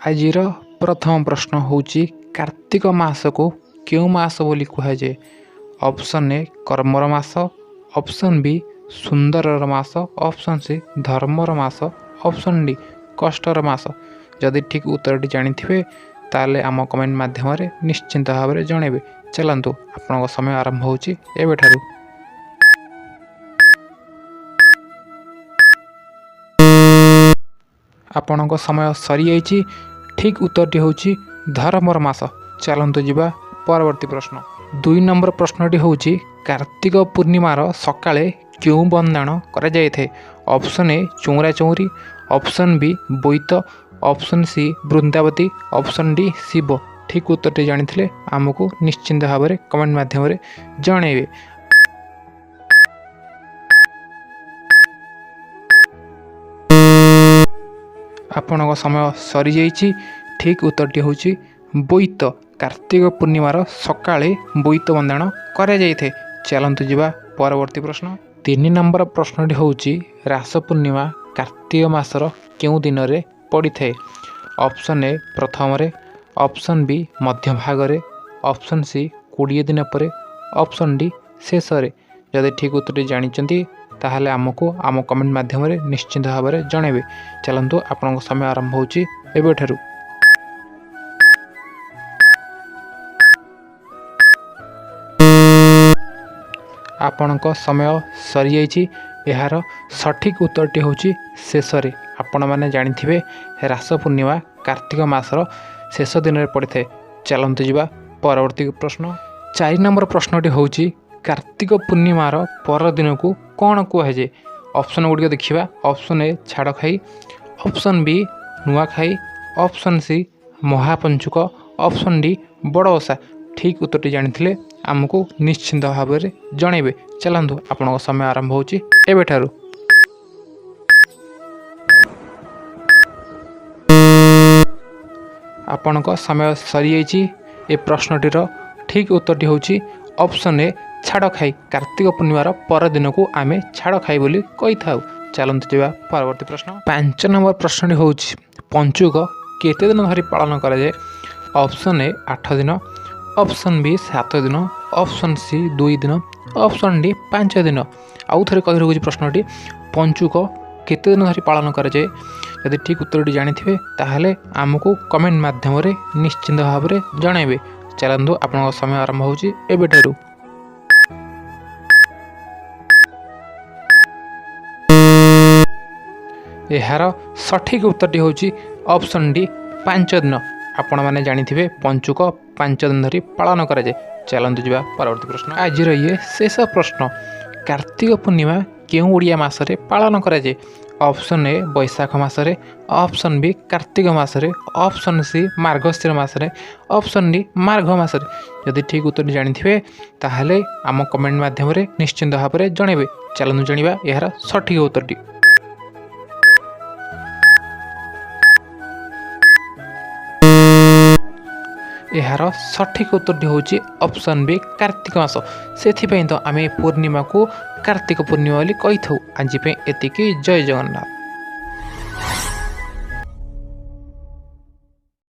आजिर प्रथम प्रश्न होची कार्तिक मास को क्यों मास बोली कहुए। ऑप्शन ए कर्मर मास, ऑप्शन बी सुंदरर मास, ऑप्शन सी धर्मर मास, ऑप्शन डी कष्टर मास। जदि ठीक उत्तरटी जानी ताले आम कमेंट माध्यम निश्चिंत भाव में जनइबे। चलतु आपण समय आरंभ होची एबेठारु। आपण समय सरी जाइए। ठीक उत्तरटी होची धर्मर मास। चलतु जीवा परवर्ती प्रश्न। 2 नंबर प्रश्नटी होची कार्तिक पूर्णिमार सकाळे क्यों बंदाण करा जायथे। ऑप्शन ए चौरा चौरी, ऑप्शन बी बोईत, ऑप्शन सी वृंदावती, ऑप्शन डी शिव। ठीक उत्तरटी जानी आमको निश्चिंत भाव में कमेंट माध्यम जनइबे। आपण समय सरी जाइए। ठीक उत्तरटी होची बोईत। कार्तिक पूर्णिमार सकाळे बोईत बंदाण करा जायथे। चलतु जीवा परवर्ती प्रश्न। 3 नंबर प्रश्नटी होची रास पूर्णिमा कार्तिक मासर क्यों दिन रे पड़ी थे। ऑप्शन ए प्रथम रे, ऑप्शन बी मध्य भाग रे, ऑप्शन सी 20 दिन पर, ऑप्शन डी शेष रे। जदि ठीक उत्तर जानी ताहले आमको आम कमेंट माध्यम निश्चिंत भाव में जनइबे। चलतु आपण समय आरंभ होची एबेठारु। आपण समय सरी जाइए। यार सठिक उत्तरटी होची शेष रे। आपण मैंने जानी रास पूर्णिमा कार्तिक मासर शेष दिन में पड़ी थे। चलतु जीवा परवर्ती प्रश्न। 4 नंबर प्रश्नटी होची कार्तिक पूर्णिमार पर दिन को कौन कहुए। ऑप्शन गुड़िक देखा। ऑप्शन ए छाड़ खाई, option B Nuakhai, option C महापंचुक, ऑप्शन डी बड़ ओषा। ठीक उत्तरटी जानी आमको निश्चिंत भाव में जनइबे। चलतु आपण समय आरंभ होची एबेठारु। आपण समय सरी जाइए। ए प्रश्नटीर ठीक उत्तरटी होची ऑप्शन ए छाड़ खाई। कार्तिक पूर्णिमार पर दिन को आमे छाड़ खाई बोली कही थाउ। चलतु जीवा परवर्ती प्रश्न। 5 नंबर प्रश्नटी होची पंचुक केते दिन धरी पालन करा जाए। ऑप्शन ए 8 दिन, ऑप्शन बी 7 दिन, ऑप्शन सी 2 दिन, ऑप्शन डी 5 दिन। आउ थे कही रखुच्छी प्रश्नटी पंचुक केते दिन धरी पालन करा जाए। यदि ठीक उत्तरटी जानी ताहले आमको कमेंट माध्यम निश्चिंत भाव में जनइबे। चलतु आपण समय आरंभ होची एबेठारु। यार सठिक उत्तरटी होची ऑप्शन डी 5 दिन। आपण मैंने जानी पंचुक 5 दिन धरी पालन करा जाए। चलतु जीवा परवर्ती प्रश्न। आज ये शेष प्रश्न। कार्तिक पूर्णिमा क्यों ओडिया मासरे पालन करा जाए। ऑप्शन ए बैशाख मासरे, ऑप्शन बी कार्तिक मासरे, ऑप्शन सी मार्गशीर मासरे, ऑप्शन डी मार्घ मासरे। यदि ठीक उत्तर जानी ताहले आम कमेंट माध्यम निश्चिंत भाव में जनइबे। चलतु जानिबा यार सठिक उत्तरटी। यार सठिक उत्तरटी होची ऑप्शन बी कार्तिक मास। से तो आम पूर्णिमा को कार्तिक पूर्णिमा बोली कही था। आज एतिकी। जय जगन्नाथ।